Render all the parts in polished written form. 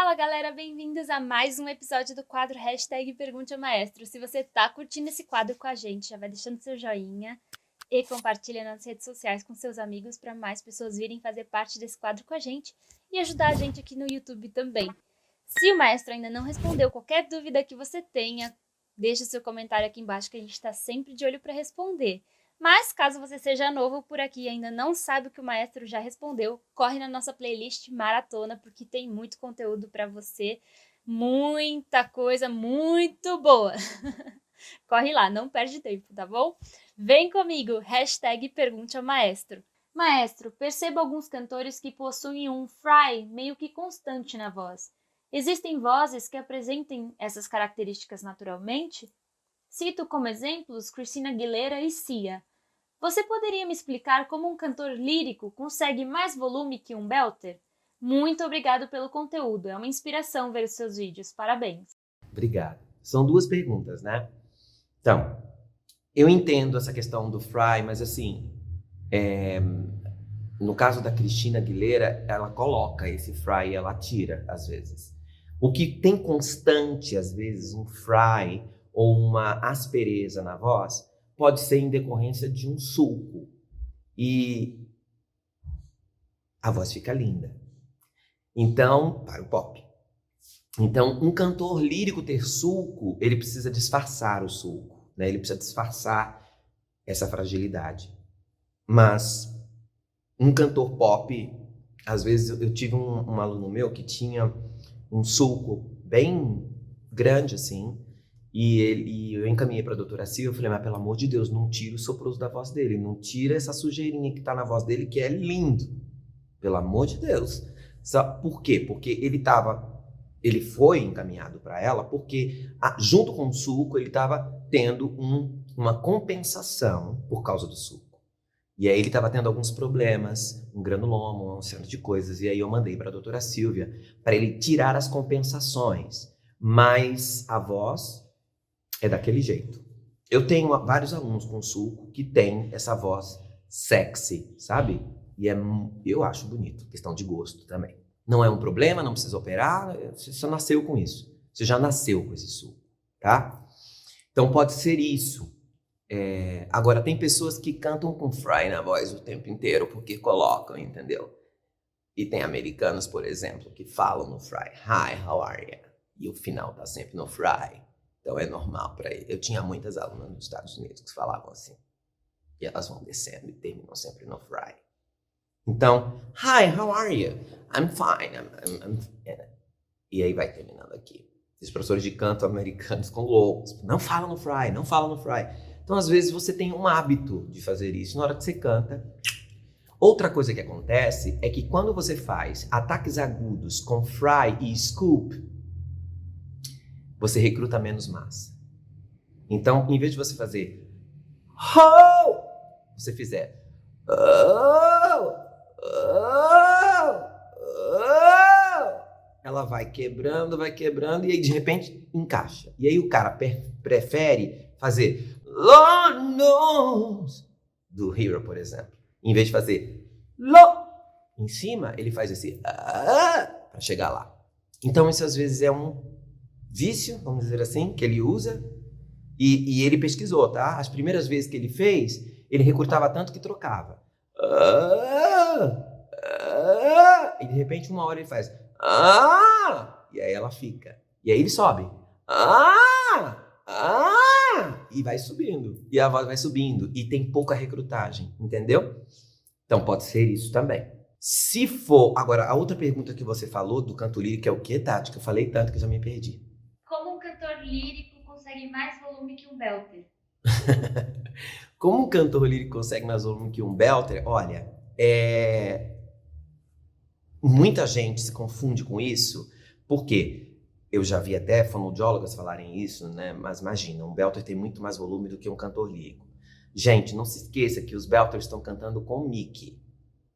Fala galera, bem-vindos a mais um episódio do quadro Hashtag Pergunte ao Maestro. Se você tá curtindo esse quadro com a gente, já vai deixando seu joinha e compartilha nas redes sociais com seus amigos para mais pessoas virem fazer parte desse quadro com a gente e ajudar a gente aqui no YouTube também. Se o maestro ainda não respondeu qualquer dúvida que você tenha, deixa seu comentário aqui embaixo que a gente está sempre de olho para responder. Mas, caso você seja novo por aqui e ainda não sabe o que o maestro já respondeu, corre na nossa playlist Maratona, porque tem muito conteúdo para você, muita coisa muito boa. Corre lá, não perde tempo, tá bom? Vem comigo, hashtag Pergunte ao Maestro. Maestro, perceba alguns cantores que possuem um fry meio que constante na voz. Existem vozes que apresentem essas características naturalmente? Cito como exemplos Christina Aguilera e Sia. Você poderia me explicar como um cantor lírico consegue mais volume que um belter? Muito obrigado pelo conteúdo, é uma inspiração ver os seus vídeos, parabéns. Obrigado. São duas perguntas, né? Então, eu entendo essa questão do fry, mas assim, no caso da Christina Aguilera, ela coloca esse fry e ela tira, às vezes. O que tem constante, às vezes, um fry ou uma aspereza na voz, pode ser em decorrência de um sulco. E a voz fica linda. Então, para o pop. Então, um cantor lírico ter sulco, ele precisa disfarçar o sulco, né? Ele precisa disfarçar essa fragilidade. Mas um cantor pop, às vezes eu tive um aluno meu que tinha um sulco bem grande assim, e eu encaminhei para a doutora Silvia, eu falei, mas pelo amor de Deus, não tira o sopro da voz dele, não tira essa sujeirinha que tá na voz dele, que é lindo, pelo amor de Deus. Por quê? Porque ele foi encaminhado para ela porque, junto com o sulco, ele estava tendo uma compensação por causa do sulco. E aí ele estava tendo alguns problemas, um granuloma, um centro de coisas. E aí eu mandei para a doutora Silvia para ele tirar as compensações. Mas a voz é daquele jeito. Eu tenho vários alunos com sulco que têm essa voz sexy, sabe? E eu acho bonito, questão de gosto também. Não é um problema, não precisa operar, você só nasceu com isso. Você já nasceu com esse sulco, tá? Então pode ser isso. Agora, tem pessoas que cantam com fry na voz o tempo inteiro, porque colocam, entendeu? E tem americanos, por exemplo, que falam no fry. Hi, how are you? E o final tá sempre no fry. Então é normal para ele. Eu tinha muitas alunas nos Estados Unidos que falavam assim. E elas vão descendo e terminam sempre no fry. Então, hi, how are you? I'm fine. E aí vai terminando aqui. Os professores de canto americanos ficam loucos. Não fala no fry, não fala no fry. Então, às vezes, você tem um hábito de fazer isso na hora que você canta. Outra coisa que acontece é que quando você faz ataques agudos com fry e scoop, você recruta menos massa. Então, em vez de você fazer ho, você fizer oh, ela vai quebrando, e aí de repente encaixa. E aí o cara prefere fazer Lord knows do Hero, por exemplo. Em vez de fazer Lo em cima, ele faz esse para chegar lá. Então isso às vezes é um vício, vamos dizer assim, que ele usa e ele pesquisou, tá? As primeiras vezes que ele fez, ele recrutava tanto que trocava. E de repente uma hora ele faz e aí ela fica. E aí ele sobe. E vai subindo. E a voz vai subindo. E tem pouca recrutagem, entendeu? Então pode ser isso também. Se for... Agora, a outra pergunta que você falou do canto lírico é o quê, Tati? Que eu falei tanto que eu já me perdi. Como um cantor lírico consegue mais volume que um belter? Como um cantor lírico consegue mais volume que um belter? Olha, muita gente se confunde com isso, porque eu já vi até fonoaudiólogas falarem isso, né? Mas imagina, um belter tem muito mais volume do que um cantor lírico. Gente, não se esqueça que os belters estão cantando com mic.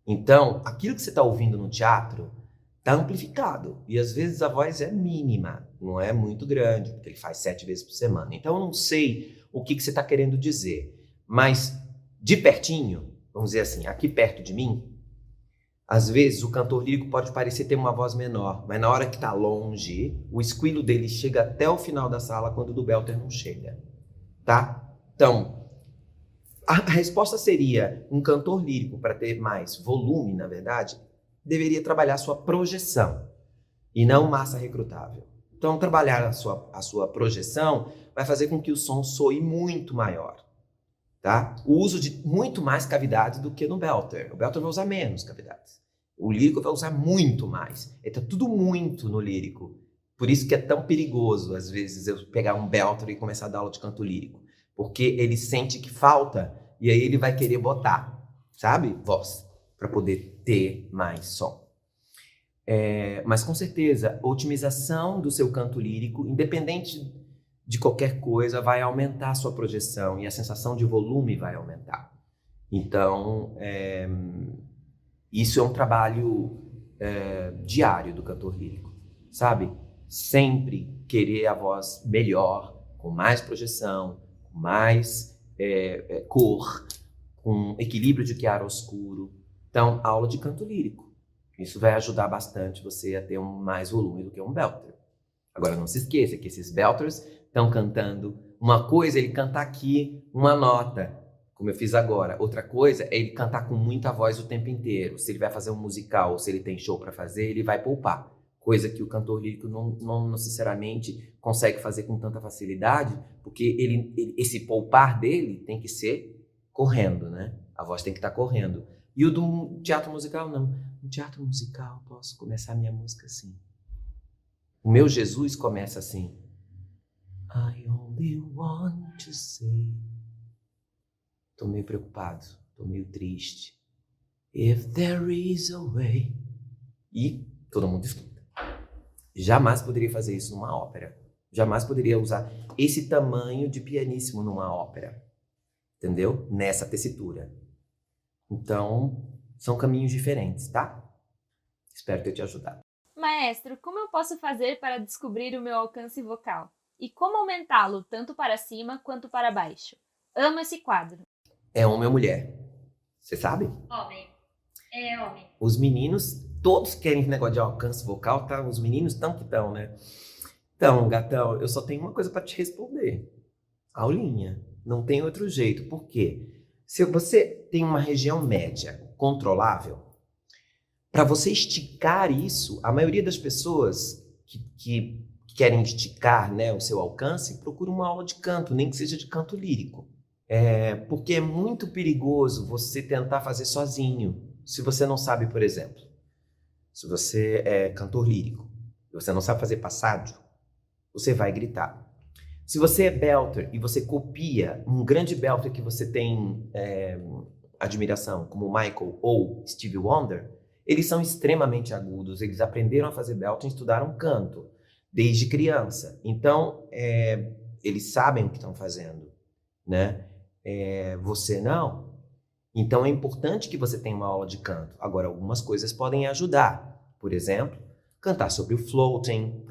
Então, aquilo que você está ouvindo no teatro está amplificado. E às vezes a voz é mínima, não é muito grande, porque ele faz 7 vezes por semana. Então eu não sei o que você está querendo dizer. Mas de pertinho, vamos dizer assim, aqui perto de mim, Às vezes, o cantor lírico pode parecer ter uma voz menor, mas na hora que está longe, o squealo dele chega até o final da sala, quando o do belter não chega, tá? Então, a resposta seria, um cantor lírico, para ter mais volume, na verdade, deveria trabalhar a sua projeção, e não massa recrutável. Então, trabalhar a sua projeção vai fazer com que o som soe muito maior, tá? O uso de muito mais cavidades do que no belter. O belter vai usar menos cavidades. O lírico vai usar muito mais. Então, tudo muito no lírico. Por isso que é tão perigoso, às vezes, eu pegar um belter e começar a dar aula de canto lírico. Porque ele sente que falta e aí ele vai querer botar, sabe? Voz, para poder ter mais som. Mas com certeza, a otimização do seu canto lírico, independente de qualquer coisa, vai aumentar a sua projeção e a sensação de volume vai aumentar. Então, isso é um trabalho diário do cantor lírico, sabe? Sempre querer a voz melhor, com mais projeção, com mais cor, com equilíbrio de claro-escuro. Então, aula de canto lírico. Isso vai ajudar bastante você a ter mais volume do que um belter. Agora, não se esqueça que esses belters estão cantando. Uma coisa é ele cantar aqui uma nota, como eu fiz agora. Outra coisa é ele cantar com muita voz o tempo inteiro. Se ele vai fazer um musical ou se ele tem show para fazer, ele vai poupar. Coisa que o cantor lírico não necessariamente consegue fazer com tanta facilidade, porque esse poupar dele tem que ser correndo, né? A voz tem que estar correndo. E o do teatro musical, não. No teatro musical, posso começar minha música assim. O meu Jesus começa assim. I only want to say. Tô meio preocupado, tô meio triste. If there is a way. E todo mundo escuta. Jamais poderia fazer isso numa ópera. Jamais poderia usar esse tamanho de pianissimo numa ópera. Entendeu? Nessa tessitura. Então, são caminhos diferentes, tá? Espero ter te ajudado. Maestro, como eu posso fazer para descobrir o meu alcance vocal? E como aumentá-lo tanto para cima quanto para baixo? Amo esse quadro. É homem ou mulher? Você sabe? Homem. É homem. Os meninos, todos querem esse negócio de alcance vocal, tá? Os meninos estão que estão, né? Então, gatão, eu só tenho uma coisa para te responder. Aulinha. Não tem outro jeito. Por quê? Se você tem uma região média controlável, para você esticar isso, a maioria das pessoas que querem esticar, né, o seu alcance, procura uma aula de canto, nem que seja de canto lírico. Porque é muito perigoso você tentar fazer sozinho. Se você não sabe, por exemplo, se você é cantor lírico, e você não sabe fazer passágio, você vai gritar. Se você é belter e você copia um grande belter que você tem admiração, como Michael ou Stevie Wonder, eles são extremamente agudos, eles aprenderam a fazer belter e estudaram canto desde criança. Então, eles sabem o que estão fazendo, né? Você não. Então, é importante que você tenha uma aula de canto. Agora, algumas coisas podem ajudar. Por exemplo, cantar sobre o floating,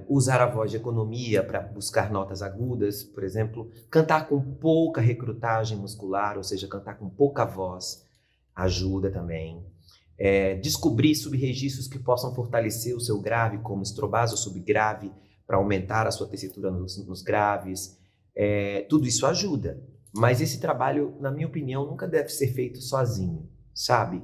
usar a voz de economia para buscar notas agudas, por exemplo, cantar com pouca recrutagem muscular, ou seja, cantar com pouca voz, ajuda também. Descobrir subregistros que possam fortalecer o seu grave, como estrobazo subgrave, para aumentar a sua tessitura nos graves. Tudo isso ajuda, mas esse trabalho, na minha opinião, nunca deve ser feito sozinho, sabe?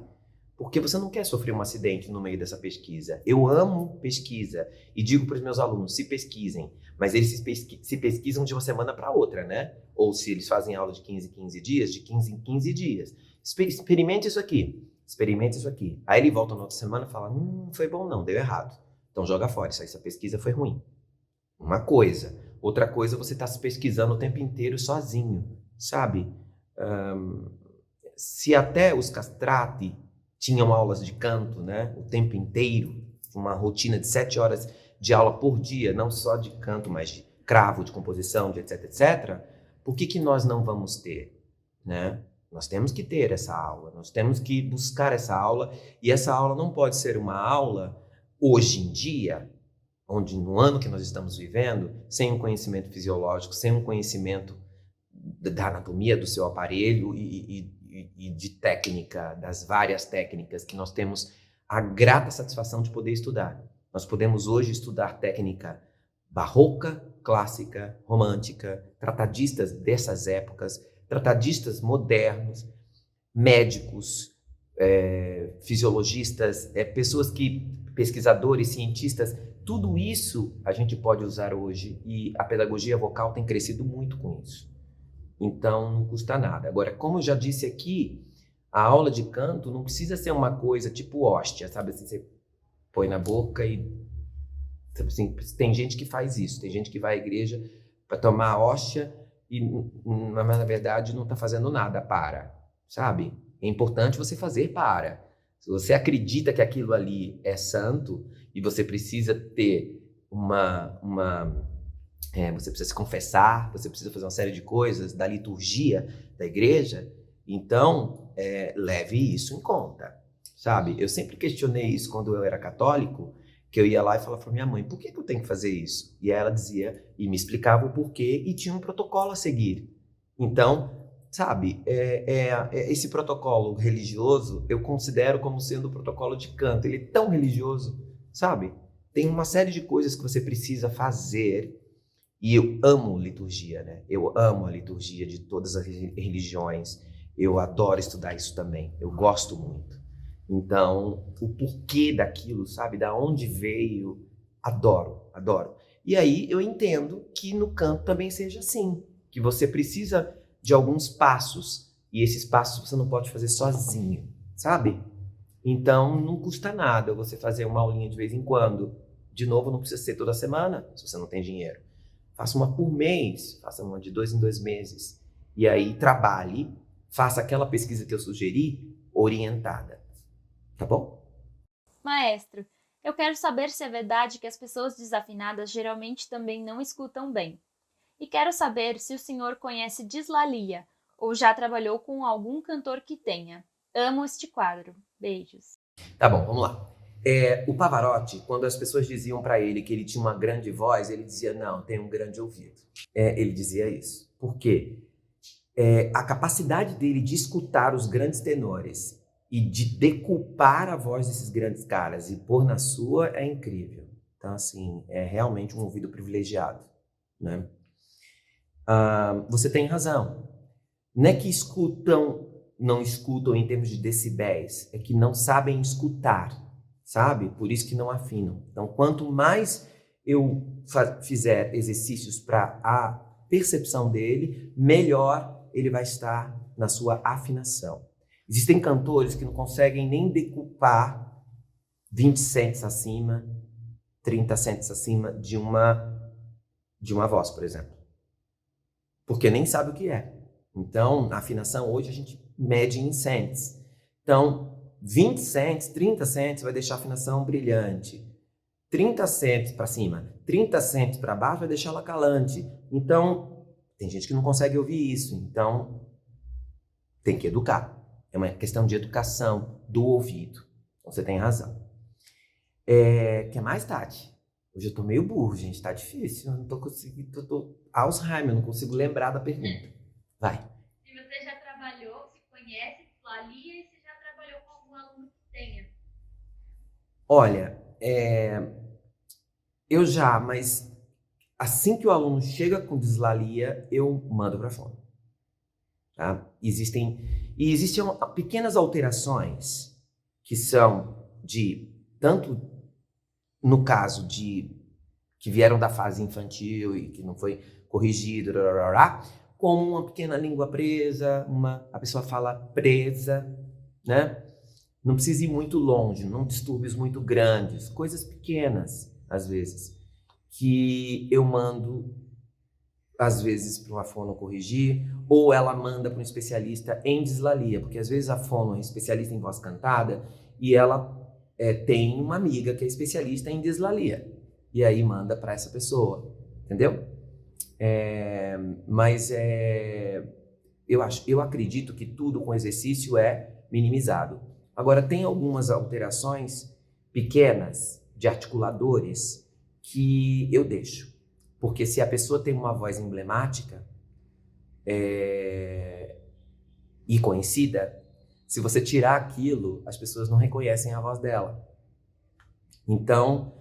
Porque você não quer sofrer um acidente no meio dessa pesquisa. Eu amo pesquisa e digo para os meus alunos, se pesquisem, mas eles se pesquisam de uma semana para outra, né? Ou se eles fazem aula de 15 em 15 dias, de 15 em 15 dias. Experimente isso aqui. Experimente isso aqui. Aí ele volta na outra semana e fala, não foi bom não, deu errado. Então joga fora, essa pesquisa foi ruim. Uma coisa. Outra coisa, você está se pesquisando o tempo inteiro sozinho, sabe? Se até os castrati tinham aulas de canto, né? O tempo inteiro, uma rotina de 7 horas de aula por dia, não só de canto, mas de cravo, de composição, de etc, etc. Por que nós não vamos ter, né? Nós temos que ter essa aula, nós temos que buscar essa aula, e essa aula não pode ser uma aula, hoje em dia, onde no ano que nós estamos vivendo, sem um conhecimento fisiológico, sem um conhecimento da anatomia do seu aparelho e e de técnica, das várias técnicas que nós temos a grata satisfação de poder estudar. Nós podemos hoje estudar técnica barroca, clássica, romântica, tratadistas dessas épocas, tratadistas modernos, médicos, fisiologistas, pesquisadores, cientistas. Tudo isso a gente pode usar hoje e a pedagogia vocal tem crescido muito com isso. Então, não custa nada. Agora, como eu já disse aqui, a aula de canto não precisa ser uma coisa tipo hóstia, sabe? Assim, você põe na boca e... Assim, tem gente que faz isso, tem gente que vai à igreja para tomar a hóstia mas, na verdade, não está fazendo nada sabe? É importante você fazer para. Se você acredita que aquilo ali é santo e você precisa ter você precisa se confessar, você precisa fazer uma série de coisas da liturgia da igreja, então leve isso em conta, sabe? Eu sempre questionei isso quando eu era católico, que eu ia lá e falava para minha mãe, por que eu tenho que fazer isso? E ela dizia, e me explicava o porquê, e tinha um protocolo a seguir. Então, sabe, esse protocolo religioso, eu considero como sendo o protocolo de canto. Ele é tão religioso, sabe? Tem uma série de coisas que você precisa fazer, e eu amo liturgia, né? Eu amo a liturgia de todas as religiões. Eu adoro estudar isso também, eu gosto muito. Então, o porquê daquilo, sabe? Da onde veio, adoro. E aí eu entendo que no canto também seja assim, que você precisa de alguns passos, e esses passos você não pode fazer sozinho, sabe? Então, não custa nada você fazer uma aulinha de vez em quando. De novo, não precisa ser toda semana, se você não tem dinheiro. Faça uma por mês, faça uma de 2 em 2 meses. E aí trabalhe, faça aquela pesquisa que eu sugeri, orientada. Tá bom? Maestro, eu quero saber se é verdade que as pessoas desafinadas geralmente também não escutam bem. E quero saber se o senhor conhece dislalia ou já trabalhou com algum cantor que tenha. Amo este quadro. Beijos. Tá bom, vamos lá. O Pavarotti, quando as pessoas diziam para ele que ele tinha uma grande voz, ele dizia, não, tem um grande ouvido. Ele dizia isso. Por quê? A capacidade dele de escutar os grandes tenores e de decupar a voz desses grandes caras e pôr na sua é incrível. Então, assim, é realmente um ouvido privilegiado, né? Você tem razão. Não é que não escutam em termos de decibéis, é que não sabem escutar, sabe? Por isso que não afinam. Então, quanto mais eu fizer exercícios para a percepção dele, melhor ele vai estar na sua afinação. Existem cantores que não conseguem nem decupar 20 cents acima, 30 cents acima de uma voz, por exemplo. Porque nem sabe o que é. Então, na afinação, hoje a gente mede em cents. Então, 20 cents, 30 cents vai deixar a afinação brilhante. 30 cents para cima, 30 cents para baixo vai deixar ela calante. Então, tem gente que não consegue ouvir isso. Então, tem que educar. É uma questão de educação do ouvido. Então, você tem razão. Que mais, Tati? Hoje eu tô meio burro, gente. Tá difícil. Eu não tô conseguindo. Tô Alzheimer, eu não consigo lembrar da pergunta. Vai. Se você já trabalhou, se conhece dislalia e se já trabalhou com algum aluno que tenha. Olha, eu já, mas assim que o aluno chega com dislalia, eu mando para fora. Tá? Existem pequenas alterações que são tanto no caso que vieram da fase infantil e que não foi corrigido, como uma pequena língua presa, a pessoa fala presa, né? Não precisa ir muito longe, não distúrbios muito grandes, coisas pequenas, às vezes, que eu mando, às vezes, para uma fono corrigir, ou ela manda para um especialista em dislalia, porque às vezes a fono é especialista em voz cantada e ela tem uma amiga que é especialista em dislalia, e aí manda para essa pessoa, entendeu? Eu acredito que tudo com exercício é minimizado. Agora, tem algumas alterações pequenas de articuladores que eu deixo. Porque se a pessoa tem uma voz emblemática, e conhecida, se você tirar aquilo, as pessoas não reconhecem a voz dela. Então,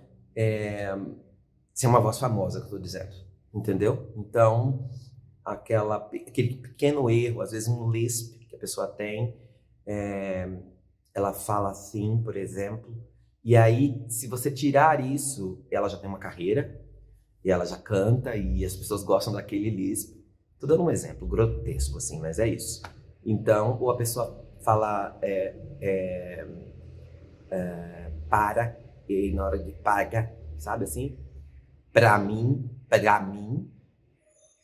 se é uma voz famosa que eu estou dizendo, entendeu? Então, aquele pequeno erro, às vezes um lisp que a pessoa tem, ela fala assim, por exemplo, e aí, se você tirar isso, ela já tem uma carreira, e ela já canta, e as pessoas gostam daquele lisp. Tô dando um exemplo grotesco, assim, mas é isso. Então, ou a pessoa fala para, e na hora de paga, sabe assim? Pra mim,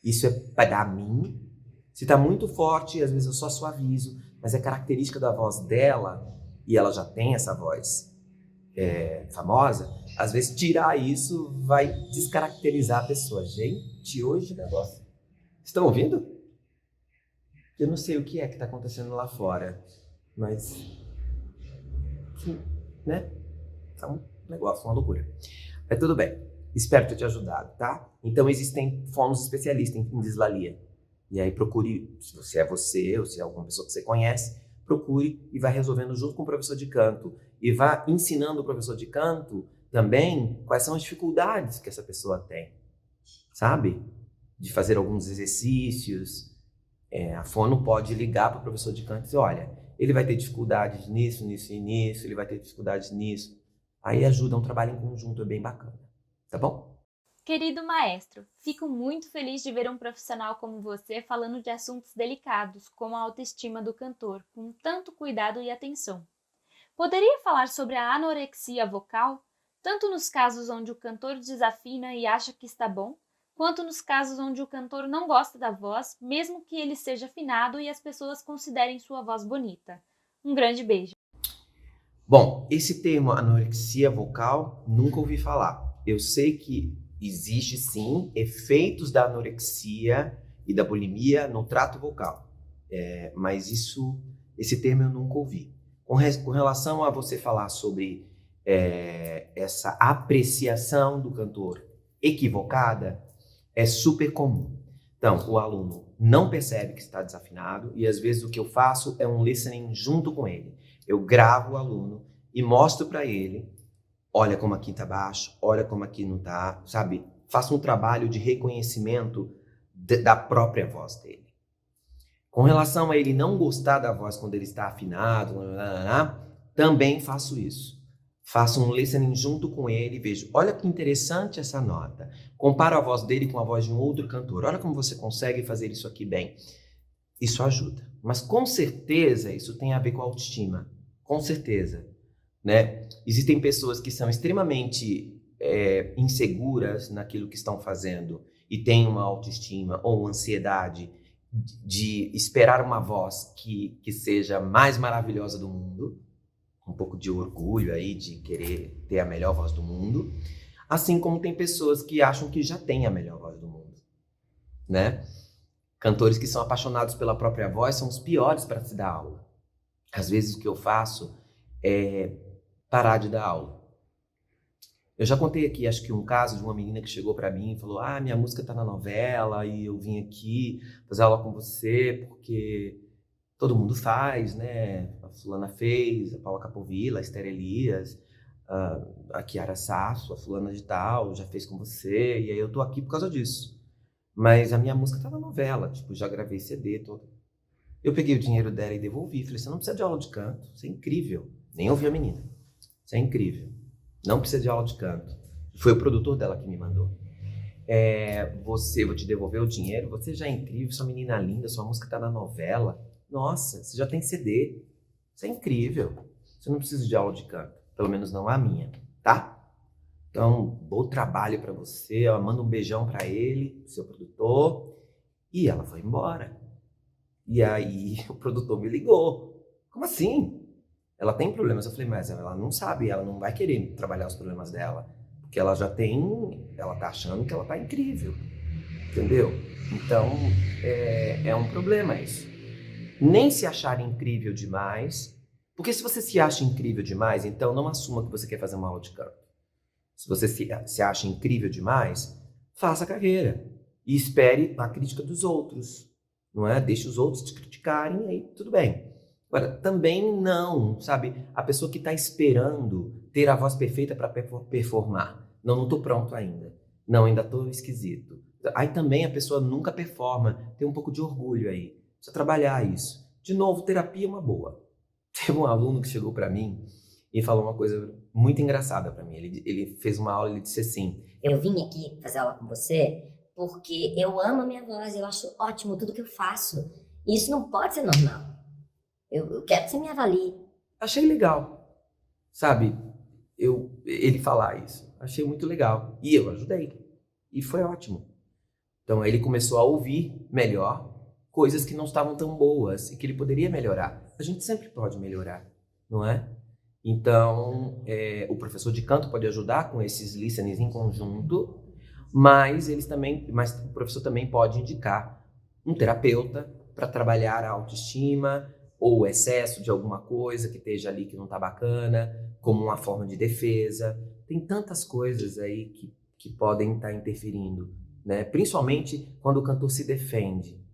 isso é pra mim. Se tá muito forte, às vezes eu só suavizo, mas é característica da voz dela, e ela já tem essa voz famosa, às vezes tirar isso vai descaracterizar a pessoa. Gente, hoje o negócio... Estão ouvindo? Eu não sei o que é que está acontecendo lá fora, mas... né? Tá um negócio, uma loucura. Mas tudo bem. Espero ter te ajudado, tá? Então existem fonos especialistas em dislalia. E aí procure, se é você ou se é alguma pessoa que você conhece, procure e vai resolvendo junto com o professor de canto. E vá ensinando o professor de canto também quais são as dificuldades que essa pessoa tem, sabe? De fazer alguns exercícios. A fono pode ligar para o professor de canto e dizer, olha, ele vai ter dificuldades nisso, nisso e nisso, ele vai ter dificuldades nisso. Aí ajuda um trabalho em conjunto, é bem bacana. Tá bom? Querido maestro, fico muito feliz de ver um profissional como você falando de assuntos delicados, como a autoestima do cantor, com tanto cuidado e atenção. Poderia falar sobre a anorexia vocal, tanto nos casos onde o cantor desafina e acha que está bom, quanto nos casos onde o cantor não gosta da voz, mesmo que ele seja afinado e as pessoas considerem sua voz bonita. Um grande beijo. Bom, esse termo anorexia vocal, nunca ouvi falar. Eu sei que existe sim efeitos da anorexia e da bulimia no trato vocal, mas esse termo eu nunca ouvi. Com relação a você falar sobre essa apreciação do cantor equivocada, é super comum. Então, o aluno não percebe que está desafinado e às vezes o que eu faço é um listening junto com ele. Eu gravo o aluno e mostro para ele, olha como aqui está baixo, olha como aqui não está, sabe? Faço um trabalho de reconhecimento da própria voz dele. Com relação a ele não gostar da voz quando ele está afinado, também faço isso. Faço um listening junto com ele e vejo, olha que interessante essa nota. Comparo a voz dele com a voz de um outro cantor. Olha como você consegue fazer isso aqui bem. Isso ajuda. Mas com certeza isso tem a ver com a autoestima. Com certeza. Né? Existem pessoas que são extremamente inseguras naquilo que estão fazendo e têm uma autoestima ou uma ansiedade de esperar uma voz que seja mais maravilhosa do mundo, um pouco de orgulho aí de querer ter a melhor voz do mundo, assim como tem pessoas que acham que já têm a melhor voz do mundo, né? Cantores que são apaixonados pela própria voz são os piores para se dar aula. Às vezes o que eu faço é parar de dar aula. Eu já contei aqui, acho que um caso de uma menina que chegou para mim e falou, minha música tá na novela e eu vim aqui fazer aula com você porque todo mundo faz, né? A fulana fez, a Paula Capovilla, a Esther Elias, a Kiara Sasso, a fulana de tal, já fez com você, e aí eu tô aqui por causa disso. Mas a minha música tá na novela, tipo, já gravei CD, todo. Eu peguei o dinheiro dela e devolvi, falei, você não precisa de aula de canto, isso é incrível. Nem ouvi a menina. Isso é incrível. Não precisa de aula de canto. Foi o produtor dela que me mandou. Vou te devolver o dinheiro, você já é incrível, sua menina linda, sua música tá na novela. Nossa, você já tem CD. Isso é incrível. Você não precisa de aula de canto. Pelo menos não a minha, tá? Então, bom trabalho pra você. Manda um beijão pra ele, seu produtor. E ela foi embora. E aí o produtor me ligou. Como assim? Ela tem problemas. Eu falei, mas ela não sabe, ela não vai querer trabalhar os problemas dela. Porque ela já tem, ela tá achando que ela tá incrível. Entendeu? Então, é um problema isso. Nem se achar incrível demais, porque se você se acha incrível demais, então não assuma que você quer fazer uma aula de canto. Se você se acha incrível demais, faça carreira e espere a crítica dos outros. não é? Deixa os outros te criticarem, aí tudo bem. Agora, também não, sabe? A pessoa que está esperando ter a voz perfeita para performar. Não estou pronto ainda. Não, ainda estou esquisito. Aí também a pessoa nunca performa. Tem um pouco de orgulho aí. Precisa trabalhar isso. De novo, terapia é uma boa. Teve um aluno que chegou para mim e falou uma coisa muito engraçada para mim. Ele fez uma aula e ele disse assim: Eu vim aqui fazer aula com você porque eu amo a minha voz, eu acho ótimo tudo que eu faço. E isso não pode ser normal. Eu quero que você me avalie. achei legal, sabe? Ele falar isso. Achei muito legal. E eu ajudei. E foi ótimo. Então ele começou a ouvir melhor coisas que não estavam tão boas e que ele poderia melhorar. A gente sempre pode melhorar, não é? Então, o professor de canto pode ajudar com esses listenings em conjunto, mas o professor também pode indicar um terapeuta para trabalhar a autoestima ou o excesso de alguma coisa que esteja ali que não está bacana, como uma forma de defesa. Tem tantas coisas aí que podem estar interferindo, né? Principalmente quando o cantor se defende.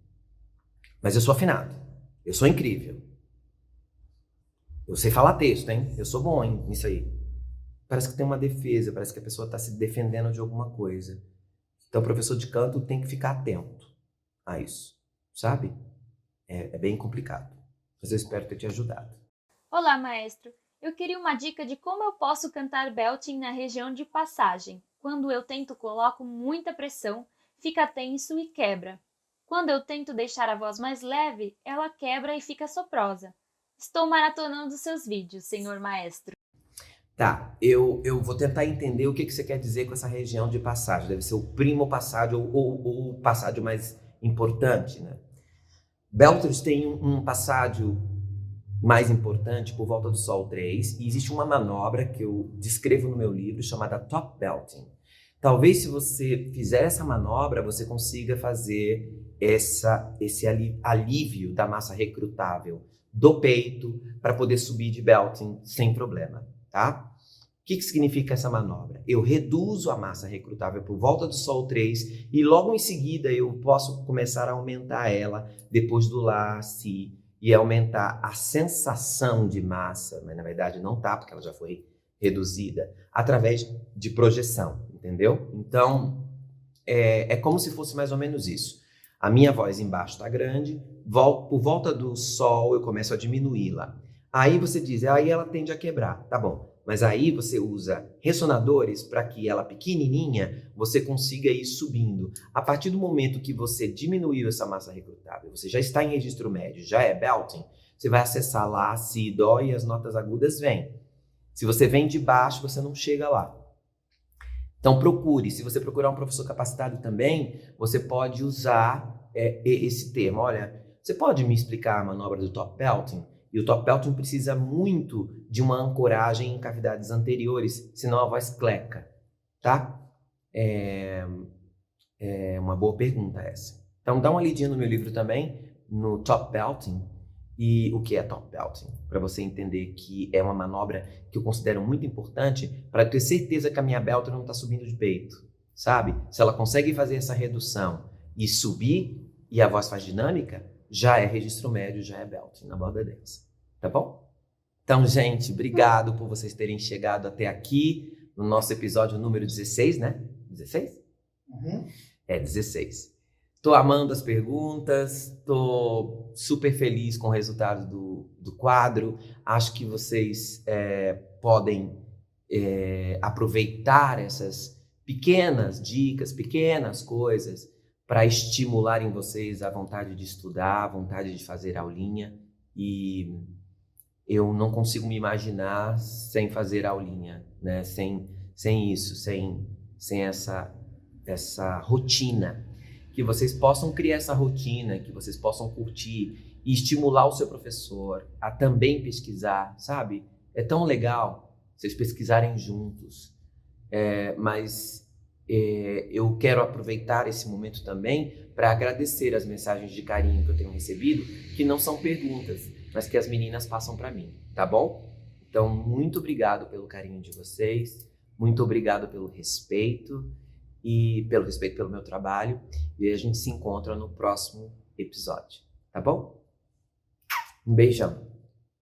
Mas eu sou afinado, eu sou incrível. Eu sei falar texto, hein? Eu sou bom nisso aí. Parece que tem uma defesa, parece que a pessoa está se defendendo de alguma coisa. Então o professor de canto tem que ficar atento a isso, sabe? É bem complicado. Mas eu espero ter te ajudado. Olá, maestro. Eu queria uma dica de como eu posso cantar belting na região de passagem. Quando eu tento, coloco muita pressão, fica tenso e quebra. Quando eu tento deixar a voz mais leve, ela quebra e fica soprosa. Estou maratonando seus vídeos, senhor maestro. Tá, eu vou tentar entender o que você quer dizer com essa região de passagem. Deve ser o primo passágio ou o passágio mais importante, né? Belters tem um passágio mais importante por volta do Sol 3 e existe uma manobra que eu descrevo no meu livro chamada Top Belting. Talvez se você fizer essa manobra, você consiga fazer esse alívio da massa recrutável do peito para poder subir de belting sem problema, tá? O que significa essa manobra? Eu reduzo a massa recrutável por volta do Sol 3 e logo em seguida eu posso começar a aumentar ela depois do Lá, Si, e aumentar a sensação de massa, mas na verdade não tá, porque ela já foi reduzida, através de projeção, entendeu? Então, é como se fosse mais ou menos isso. A minha voz embaixo está grande, por volta do Sol eu começo a diminuí-la. Aí você diz, aí ela tende a quebrar, tá bom. Mas aí você usa ressonadores para que ela pequenininha, você consiga ir subindo. A partir do momento que você diminuiu essa massa recrutável, você já está em registro médio, já é belting, você vai acessar Lá, Si, Dó e as notas agudas vêm. Se você vem de baixo, você não chega lá. Então procure, se você procurar um professor capacitado também, você pode usar esse termo. Olha, você pode me explicar a manobra do top belting? E o top belting precisa muito de uma ancoragem em cavidades anteriores, senão a voz cleca, tá? É uma boa pergunta essa. Então dá uma lidinha no meu livro também, no top belting, e o que é top belting, para você entender que é uma manobra que eu considero muito importante para ter certeza que a minha belter não está subindo de peito, sabe? Se ela consegue fazer essa redução e subir e a voz faz dinâmica, já é registro médio, já é belting na borda densa, tá bom? Então, gente, obrigado por vocês terem chegado até aqui no nosso episódio número 16, né? 16? Uhum. 16. Tô amando as perguntas, tô super feliz com o resultado do quadro. Acho que vocês podem aproveitar essas pequenas dicas, pequenas coisas para estimular em vocês a vontade de estudar, a vontade de fazer aulinha. E eu não consigo me imaginar sem fazer aulinha, né? Sem isso, sem essa rotina. Que vocês possam criar essa rotina, que vocês possam curtir e estimular o seu professor a também pesquisar, sabe? É tão legal vocês pesquisarem juntos, mas eu quero aproveitar esse momento também para agradecer as mensagens de carinho que eu tenho recebido, que não são perguntas, mas que as meninas passam para mim, tá bom? Então, muito obrigado pelo carinho de vocês, muito obrigado pelo respeito, e pelo respeito pelo meu trabalho, e a gente se encontra no próximo episódio, tá bom? Um beijão.